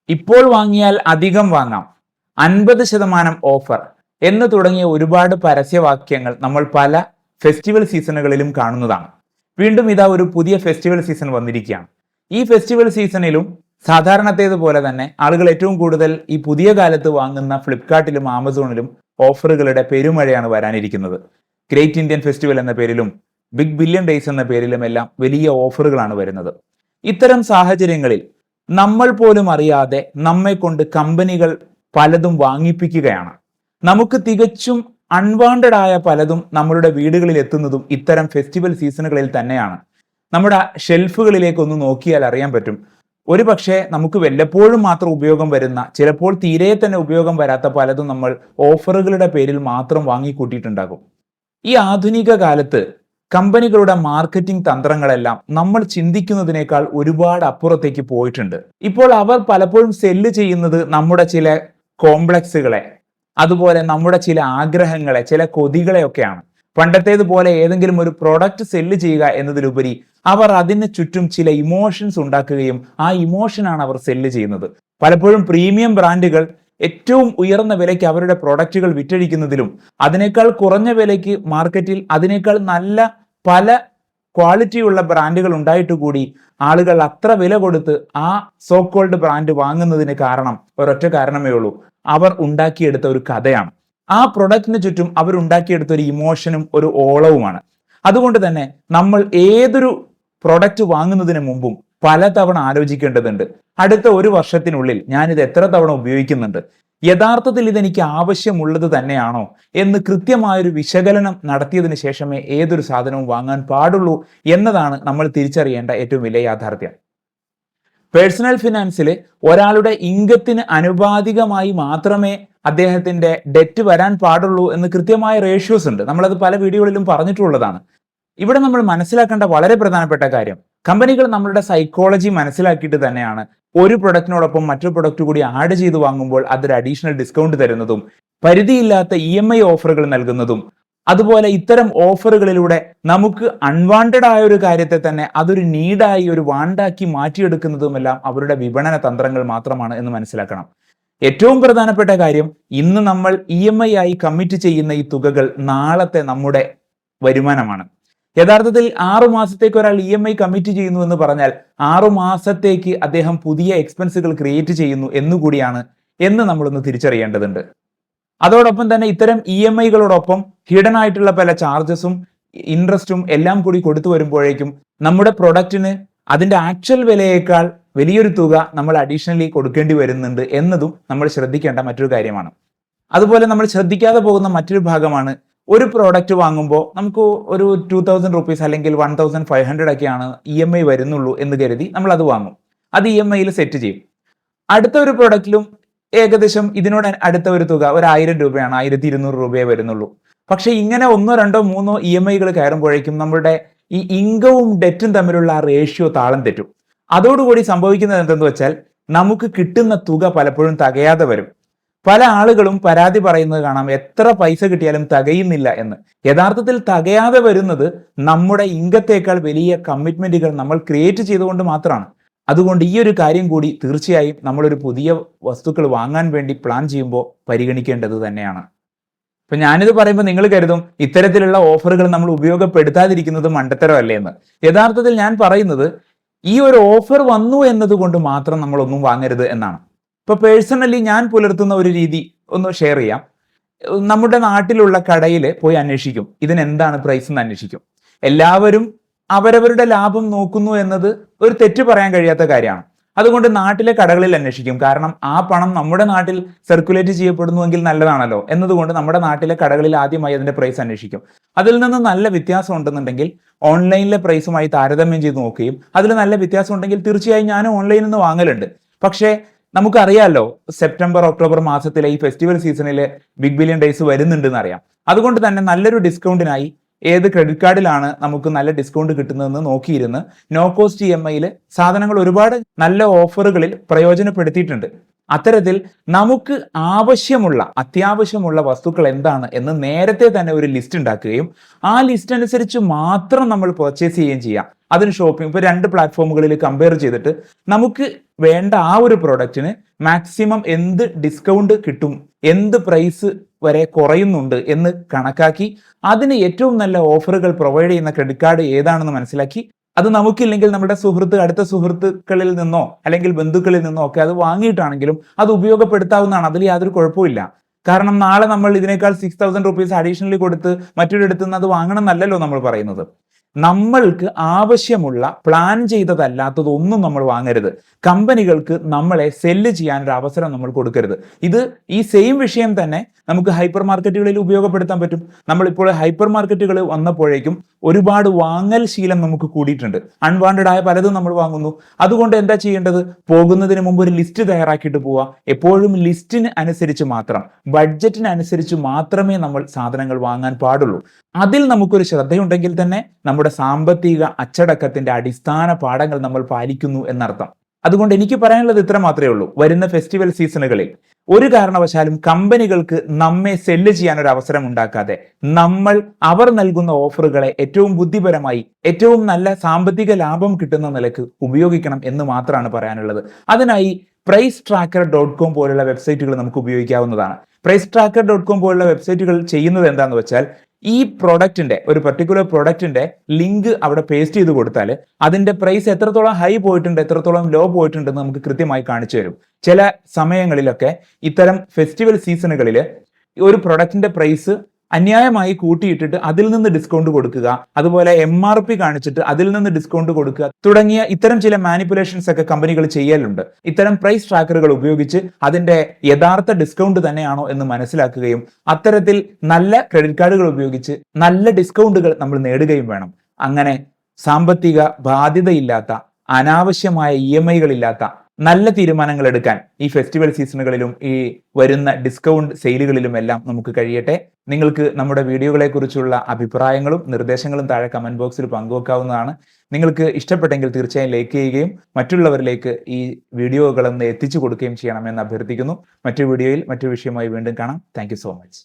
ഇപ്പോൾ വാങ്ങിയാൽ അധികം വാങ്ങാം, 50% ഓഫർ എന്ന് തുടങ്ങിയ ഒരുപാട് പരസ്യവാക്യങ്ങൾ നമ്മൾ പല ഫെസ്റ്റിവൽ സീസണുകളിലും കാണുന്നതാണ്. വീണ്ടും ഇതാ ഒരു പുതിയ ഫെസ്റ്റിവൽ സീസൺ വന്നിരിക്കുകയാണ്. ഈ ഫെസ്റ്റിവൽ സീസണിലും സാധാരണത്തേതുപോലെ തന്നെ ആളുകൾ ഏറ്റവും കൂടുതൽ ഈ പുതിയ കാലത്ത് വാങ്ങുന്ന ഫ്ലിപ്കാർട്ടിലും ആമസോണിലും ഓഫറുകളുടെ പെരുമഴയാണ് വരാനിരിക്കുന്നത്. ഗ്രേറ്റ് ഇന്ത്യൻ ഫെസ്റ്റിവൽ എന്ന പേരിലും ബിഗ് ബില്യൺ ഡേയ്സ് എന്ന പേരിലും എല്ലാം വലിയ ഓഫറുകളാണ് വരുന്നത്. ഇത്തരം സാഹചര്യങ്ങളിൽ നമ്മൾ പോലും അറിയാതെ നമ്മെ കൊണ്ട് കമ്പനികൾ പലതും വാങ്ങിപ്പിക്കുകയാണ്. നമുക്ക് തികച്ചും അൺവാണ്ടഡ് ആയ പലതും നമ്മളുടെ വീടുകളിൽ എത്തുന്നതും ഇത്തരം ഫെസ്റ്റിവൽ സീസണുകളിൽ തന്നെയാണ്. നമ്മുടെ ഷെൽഫുകളിലേക്ക് ഒന്ന് നോക്കിയാൽ അറിയാൻ പറ്റും. ഒരു പക്ഷേ നമുക്ക് വല്ലപ്പോഴും മാത്രം ഉപയോഗം വരുന്ന, ചിലപ്പോൾ തീരെ തന്നെ ഉപയോഗം വരാത്ത പലതും നമ്മൾ ഓഫറുകളുടെ പേരിൽ മാത്രം വാങ്ങിക്കൂട്ടിയിട്ടുണ്ടാകും. ഈ ആധുനിക കാലത്ത് കമ്പനികളുടെ മാർക്കറ്റിംഗ് തന്ത്രങ്ങളെല്ലാം നമ്മൾ ചിന്തിക്കുന്നതിനേക്കാൾ ഒരുപാട് അപ്പുറത്തേക്ക് പോയിട്ടുണ്ട്. ഇപ്പോൾ അവർ പലപ്പോഴും സെല്ല് ചെയ്യുന്നത് നമ്മുടെ ചില കോംപ്ലക്സുകളെ, അതുപോലെ നമ്മുടെ ചില ആഗ്രഹങ്ങളെ, ചില കൊതികളെയൊക്കെയാണ്. പണ്ടത്തേതുപോലെ ഏതെങ്കിലും ഒരു പ്രോഡക്റ്റ് സെല്ല് ചെയ്യുക എന്നതിലുപരി അവർ അതിന് ചുറ്റും ചില ഇമോഷൻസ് ഉണ്ടാക്കുകയും ആ ഇമോഷനാണ് അവർ സെല്ല് ചെയ്യുന്നത്. പലപ്പോഴും പ്രീമിയം ബ്രാൻഡുകൾ ഏറ്റവും ഉയർന്ന വിലയ്ക്ക് അവരുടെ പ്രോഡക്റ്റുകൾ വിറ്റഴിക്കുന്നതിലും അതിനേക്കാൾ കുറഞ്ഞ വിലയ്ക്ക് മാർക്കറ്റിൽ അതിനേക്കാൾ നല്ല പല ക്വാളിറ്റിയുള്ള ബ്രാൻഡുകൾ ഉണ്ടായിട്ട് കൂടി ആളുകൾ അത്ര വില കൊടുത്ത് ആ സോ കോൾഡ് ബ്രാൻഡ് വാങ്ങുന്നതിന് കാരണം ഒരൊറ്റ കാരണമേ ഉള്ളൂ, അവർ ഉണ്ടാക്കിയെടുത്ത ഒരു കഥയാണ്. ആ പ്രൊഡക്റ്റിന് ചുറ്റും അവർ ഉണ്ടാക്കിയെടുത്ത ഒരു ഇമോഷനും ഒരു ഓളവുമാണ്. അതുകൊണ്ട് തന്നെ നമ്മൾ ഏതൊരു പ്രൊഡക്റ്റ് വാങ്ങുന്നതിന് മുമ്പും പലതവണ ആലോചിക്കേണ്ടതുണ്ട്. അടുത്ത ഒരു വർഷത്തിനുള്ളിൽ ഞാനിത് എത്ര തവണ ഉപയോഗിക്കുന്നുണ്ട്, യഥാർത്ഥത്തിൽ ഇതെനിക്ക് ആവശ്യമുള്ളത് തന്നെയാണോ എന്ന് കൃത്യമായൊരു വിശകലനം നടത്തിയതിനു ശേഷമേ ഏതൊരു സാധനവും വാങ്ങാൻ പാടുള്ളൂ എന്നതാണ് നമ്മൾ തിരിച്ചറിയേണ്ട ഏറ്റവും വലിയ യാഥാർത്ഥ്യം. പേഴ്സണൽ ഫിനാൻസിൽ ഒരാളുടെ ഇൻകത്തിന് അനുപാതികമായി മാത്രമേ അദ്ദേഹത്തിന്റെ ഡെറ്റ് വരാൻ പാടുള്ളൂ എന്ന് കൃത്യമായ റേഷ്യോസ് ഉണ്ട്. നമ്മളത് പല വീഡിയോകളിലും പറഞ്ഞിട്ടുള്ളതാണ്. ഇവിടെ നമ്മൾ മനസ്സിലാക്കേണ്ട വളരെ പ്രധാനപ്പെട്ട കാര്യം, കമ്പനികൾ നമ്മളുടെ സൈക്കോളജി മനസ്സിലാക്കിയിട്ട് തന്നെയാണ് ഒരു പ്രൊഡക്റ്റിനോടൊപ്പം മറ്റൊരു പ്രൊഡക്റ്റ് കൂടി ആഡ് ചെയ്ത് വാങ്ങുമ്പോൾ അതൊരു അഡീഷണൽ ഡിസ്കൗണ്ട് തരുന്നതും പരിധിയില്ലാത്ത EMI ഓഫറുകൾ നൽകുന്നതും. അതുപോലെ ഇത്തരം ഓഫറുകളിലൂടെ നമുക്ക് അൺവാണ്ടഡ് ആയ ഒരു കാര്യത്തെ തന്നെ അതൊരു നീഡായി, ഒരു വാണ്ടാക്കി മാറ്റിയെടുക്കുന്നതുമെല്ലാം അവരുടെ വിപണന തന്ത്രങ്ങൾ മാത്രമാണ് എന്ന് മനസ്സിലാക്കണം. ഏറ്റവും പ്രധാനപ്പെട്ട കാര്യം, ഇന്ന് നമ്മൾ EMI ആയി കമ്മിറ്റ് ചെയ്യുന്ന ഈ തുകകൾ നാളത്തെ നമ്മുടെ വരുമാനമാണ്. യഥാർത്ഥത്തിൽ 6 മാസത്തേക്ക് ഒരാൾ EMI കമ്മിറ്റ് ചെയ്യുന്നു എന്ന് പറഞ്ഞാൽ 6 മാസത്തേക്ക് അദ്ദേഹം പുതിയ എക്സ്പെൻസുകൾ ക്രിയേറ്റ് ചെയ്യുന്നു എന്നുകൂടിയാണ് എന്ന് നമ്മളൊന്ന് തിരിച്ചറിയേണ്ടതുണ്ട്. അതോടൊപ്പം തന്നെ ഇത്തരം EMIകളോടൊപ്പം ഹിഡൻ ആയിട്ടുള്ള പല ചാർജസും ഇൻട്രസ്റ്റും എല്ലാം കൂടി കൊടുത്തു വരുമ്പോഴേക്കും നമ്മുടെ പ്രൊഡക്റ്റിന് അതിന്റെ ആക്ച്വൽ വിലയേക്കാൾ വലിയൊരു തുക നമ്മൾ അഡീഷണലി കൊടുക്കേണ്ടി വരുന്നുണ്ട് എന്നതും നമ്മൾ ശ്രദ്ധിക്കേണ്ട മറ്റൊരു കാര്യമാണ്. അതുപോലെ നമ്മൾ ശ്രദ്ധിക്കാതെ പോകുന്ന മറ്റൊരു ഭാഗമാണ്, ഒരു പ്രോഡക്റ്റ് വാങ്ങുമ്പോൾ നമുക്ക് ഒരു 2000 റുപ്പീസ് അല്ലെങ്കിൽ 1500 ഒക്കെയാണ് EMI വരുന്നുള്ളൂ എന്ന് കരുതി നമ്മൾ അത് വാങ്ങും. അത് EMIയിൽ സെറ്റ് ചെയ്യും. അടുത്ത ഒരു പ്രോഡക്റ്റിലും ഏകദേശം ഇതിനോട് അടുത്ത ഒരു തുക ഒരു 1000 രൂപയാണ്, 1200 രൂപയെ വരുന്നുള്ളൂ. പക്ഷെ ഇങ്ങനെ 1, 2, 3 EMIകൾ കയറുമ്പോഴേക്കും നമ്മുടെ ഈ ഇൻകവും ഡെറ്റും തമ്മിലുള്ള ആ റേഷ്യോ താളം തെറ്റും. അതോടുകൂടി സംഭവിക്കുന്നത് എന്തെന്ന് വെച്ചാൽ നമുക്ക് കിട്ടുന്ന തുക പലപ്പോഴും തികയാതെ വരും. പല ആളുകളും പരാതി പറയുന്നത് കാണാം, എത്ര പൈസ കിട്ടിയാലും തികയുന്നില്ല എന്ന്. യഥാർത്ഥത്തിൽ തികയാതെ വരുന്നത് നമ്മുടെ ഇൻകത്തേക്കാൾ വലിയ കമ്മിറ്റ്മെന്റുകൾ നമ്മൾ ക്രിയേറ്റ് ചെയ്തുകൊണ്ട് മാത്രമാണ്. അതുകൊണ്ട് ഈ ഒരു കാര്യം കൂടി തീർച്ചയായും നമ്മളൊരു പുതിയ വസ്തുക്കൾ വാങ്ങാൻ വേണ്ടി പ്ലാൻ ചെയ്യുമ്പോൾ പരിഗണിക്കേണ്ടത് തന്നെയാണ്. ഇപ്പൊ ഞാനിത് പറയുമ്പോൾ നിങ്ങൾ കരുതും ഇത്തരത്തിലുള്ള ഓഫറുകൾ നമ്മൾ ഉപയോഗപ്പെടുത്താതിരിക്കുന്നത് മണ്ടത്തരമല്ലേ എന്ന്. യഥാർത്ഥത്തിൽ ഞാൻ പറയുന്നത് ഈ ഒരു ഓഫർ വന്നു എന്നതുകൊണ്ട് മാത്രം നമ്മളൊന്നും വാങ്ങരുത് എന്നാണ്. ഇപ്പൊ പേഴ്സണലി ഞാൻ പുലർത്തുന്ന ഒരു രീതി ഒന്ന് ഷെയർ ചെയ്യാം. നമ്മുടെ നാട്ടിലുള്ള കടയിൽ പോയി അന്വേഷിക്കും, ഇതിനെന്താണ് പ്രൈസ് എന്ന് അന്വേഷിക്കും. എല്ലാവരും അവരവരുടെ ലാഭം നോക്കുന്നു എന്നത് ഒരു തെറ്റ് പറയാൻ കഴിയാത്ത കാര്യമാണ്. അതുകൊണ്ട് നാട്ടിലെ കടകളിൽ അന്വേഷിക്കും. കാരണം ആ പണം നമ്മുടെ നാട്ടിൽ സർക്കുലേറ്റ് ചെയ്യപ്പെടുന്നുവെങ്കിൽ നല്ലതാണല്ലോ എന്നതുകൊണ്ട് നമ്മുടെ നാട്ടിലെ കടകളിൽ ആദ്യമായി അതിന്റെ പ്രൈസ് അന്വേഷിക്കും. അതിൽ നിന്ന് നല്ല വ്യത്യാസം ഉണ്ടെന്നുണ്ടെങ്കിൽ ഓൺലൈനിലെ പ്രൈസുമായി താരതമ്യം ചെയ്ത് നോക്കുകയും അതിൽ നല്ല വ്യത്യാസം ഉണ്ടെങ്കിൽ തീർച്ചയായും ഞാൻ ഓൺലൈനിൽ നിന്ന് വാങ്ങലുണ്ട്. പക്ഷേ നമുക്കറിയാമല്ലോ, സെപ്റ്റംബർ ഒക്ടോബർ മാസത്തിലെ ഈ ഫെസ്റ്റിവൽ സീസണിൽ ബിഗ് ബില്യൺ ഡേയ്സ് വരുന്നുണ്ടെന്ന് അറിയാം. അതുകൊണ്ട് തന്നെ നല്ലൊരു ഡിസ്കൗണ്ടിനായി ഏത് ക്രെഡിറ്റ് കാർഡിലാണ് നമുക്ക് നല്ല ഡിസ്കൗണ്ട് കിട്ടുന്നതെന്ന് നോക്കിയിരുന്ന് നോ കോസ്റ്റ് EMI സാധനങ്ങൾ ഒരുപാട് നല്ല ഓഫറുകളിൽ പ്രയോജനപ്പെടുത്തിയിട്ടുണ്ട്. അത്തരത്തിൽ നമുക്ക് അത്യാവശ്യമുള്ള വസ്തുക്കൾ എന്താണ് എന്ന് നേരത്തെ തന്നെ ഒരു ലിസ്റ്റ് ഉണ്ടാക്കുകയും ആ ലിസ്റ്റ് അനുസരിച്ച് മാത്രം നമ്മൾ പർച്ചേസ് ചെയ്യുകയും ചെയ്യാം. അതിന് ഷോപ്പിംഗ് ഇപ്പോൾ 2 പ്ലാറ്റ്ഫോമുകളിൽ കമ്പയർ ചെയ്തിട്ട് നമുക്ക് വേണ്ട ആ ഒരു പ്രോഡക്റ്റിന് മാക്സിമം എന്ത് ഡിസ്കൗണ്ട് കിട്ടും, എന്ത് പ്രൈസ് വരെ കുറയുന്നുണ്ട് എന്ന് കണക്കാക്കി അതിന് ഏറ്റവും നല്ല ഓഫറുകൾ പ്രൊവൈഡ് ചെയ്യുന്ന ക്രെഡിറ്റ് കാർഡ് ഏതാണെന്ന് മനസ്സിലാക്കി അത് നമുക്കില്ലെങ്കിൽ നമ്മുടെ അടുത്ത സുഹൃത്തുക്കളിൽ നിന്നോ അല്ലെങ്കിൽ ബന്ധുക്കളിൽ നിന്നോ ഒക്കെ അത് വാങ്ങിയിട്ടാണെങ്കിലും അത് ഉപയോഗപ്പെടുത്താവുന്നതാണ്. അതിൽ യാതൊരു കുഴപ്പമില്ല. കാരണം നാളെ നമ്മൾ ഇതിനേക്കാൾ 6,000 rupees അഡീഷണലി കൊടുത്ത് മറ്റൊരിടത്തു നിന്ന് അത് വാങ്ങണം എന്നല്ലല്ലോ നമ്മൾ പറയുന്നത്. നമ്മൾക്ക് ആവശ്യമുള്ള പ്ലാൻ ചെയ്തതല്ലാത്തതൊന്നും നമ്മൾ വാങ്ങരുത്. കമ്പനികൾക്ക് നമ്മളെ സെല്ല് ചെയ്യാനൊരു അവസരം നമ്മൾ കൊടുക്കരുത്. ഈ സെയിം വിഷയം തന്നെ നമുക്ക് ഹൈപ്പർ മാർക്കറ്റുകളിൽ ഉപയോഗപ്പെടുത്താൻ പറ്റും. നമ്മളിപ്പോൾ ഹൈപ്പർ മാർക്കറ്റുകൾ വന്നപ്പോഴേക്കും ഒരുപാട് വാങ്ങൽ ശീലം നമുക്ക് കൂടിയിട്ടുണ്ട്. അൺവാണ്ടഡ് ആയ പലതും നമ്മൾ വാങ്ങുന്നു. അതുകൊണ്ട് എന്താ ചെയ്യേണ്ടത്? പോകുന്നതിന് മുമ്പ് ഒരു ലിസ്റ്റ് തയ്യാറാക്കിയിട്ട് പോവുക. എപ്പോഴും ലിസ്റ്റിന് അനുസരിച്ച് മാത്രം, ബഡ്ജറ്റിന് അനുസരിച്ച് മാത്രമേ നമ്മൾ സാധനങ്ങൾ വാങ്ങാൻ പാടുള്ളൂ. അതിൽ നമുക്കൊരു ശ്രദ്ധയുണ്ടെങ്കിൽ തന്നെ നമ്മുടെ സാമ്പത്തിക അച്ചടക്കത്തിന്റെ അടിസ്ഥാന പാഠങ്ങൾ നമ്മൾ പാലിക്കുന്നു എന്നർത്ഥം. അതുകൊണ്ട് എനിക്ക് പറയാനുള്ളത് ഇത്ര മാത്രമേ ഉള്ളൂ. വരുന്ന ഫെസ്റ്റിവൽ സീസണുകളിൽ ഒരു കാരണവശാലും കമ്പനികൾക്ക് നമ്മെ സെല്ല് ചെയ്യാൻ ഒരു അവസരം ഉണ്ടാക്കാതെ അവർ നൽകുന്ന ഓഫറുകളെ ഏറ്റവും ബുദ്ധിപരമായി ഏറ്റവും നല്ല സാമ്പത്തിക ലാഭം കിട്ടുന്ന നിലക്ക് ഉപയോഗിക്കണം എന്ന് മാത്രമാണ് പറയാനുള്ളത്. അതിനായി pricetracker.com പോലുള്ള വെബ്സൈറ്റുകൾ നമുക്ക് ഉപയോഗിക്കാവുന്നതാണ്. pricetracker.com പോലുള്ള വെബ്സൈറ്റുകൾ ചെയ്യുന്നത് എന്താണെന്ന് വെച്ചാൽ ഈ ഒരു പർട്ടിക്കുലർ പ്രൊഡക്റ്റിന്റെ ലിങ്ക് അവിടെ പേസ്റ്റ് ചെയ്ത് കൊടുത്താൽ അതിന്റെ പ്രൈസ് എത്രത്തോളം ഹൈ പോയിട്ടുണ്ട്, എത്രത്തോളം ലോ പോയിട്ടുണ്ടെന്ന് നമുക്ക് കൃത്യമായി കാണിച്ചു തരും. ചില സമയങ്ങളിലൊക്കെ ഇത്തരം ഫെസ്റ്റിവൽ സീസണുകളിൽ ഒരു പ്രൊഡക്റ്റിന്റെ പ്രൈസ് അന്യായമായി കൂട്ടിയിട്ടിട്ട് അതിൽ നിന്ന് ഡിസ്കൗണ്ട് കൊടുക്കുക, അതുപോലെ MRP കാണിച്ചിട്ട് അതിൽ നിന്ന് ഡിസ്കൗണ്ട് കൊടുക്കുക തുടങ്ങിയ ഇത്തരം ചില മാനിപ്പുലേഷൻസ് ഒക്കെ കമ്പനികൾ ചെയ്യലുണ്ട്. ഇത്തരം പ്രൈസ് ട്രാക്കറുകൾ ഉപയോഗിച്ച് അതിന്റെ യഥാർത്ഥ ഡിസ്കൗണ്ട് തന്നെയാണോ എന്ന് മനസ്സിലാക്കുകയും അത്തരത്തിൽ നല്ല ക്രെഡിറ്റ് കാർഡുകൾ ഉപയോഗിച്ച് നല്ല ഡിസ്കൗണ്ടുകൾ നമ്മൾ നേടുകയും വേണം. അങ്ങനെ സാമ്പത്തിക ബാധ്യതയില്ലാത്ത, അനാവശ്യമായ EMI-കളില്ലാത്ത നല്ല തീരുമാനങ്ങൾ എടുക്കാൻ ഈ ഫെസ്റ്റിവൽ സീസണുകളിലും ഈ വരുന്ന ഡിസ്കൗണ്ട് സെയിലുകളിലും എല്ലാം നമുക്ക് കഴിയട്ടെ. നിങ്ങൾക്ക് നമ്മുടെ വീഡിയോകളെ കുറിച്ചുള്ള അഭിപ്രായങ്ങളും നിർദ്ദേശങ്ങളും താഴെ കമന്റ് ബോക്സിൽ പങ്കുവെക്കാവുന്നതാണ്. നിങ്ങൾക്ക് ഇഷ്ടപ്പെട്ടെങ്കിൽ തീർച്ചയായും ലൈക്ക് ചെയ്യുകയും മറ്റുള്ളവരിലേക്ക് ഈ വീഡിയോകളൊന്ന് എത്തിച്ചു കൊടുക്കുകയും ചെയ്യണമെന്ന് അഭ്യർത്ഥിക്കുന്നു. മറ്റു വീഡിയോയിൽ മറ്റു വിഷയമായി വീണ്ടും കാണാം. Thank you so much.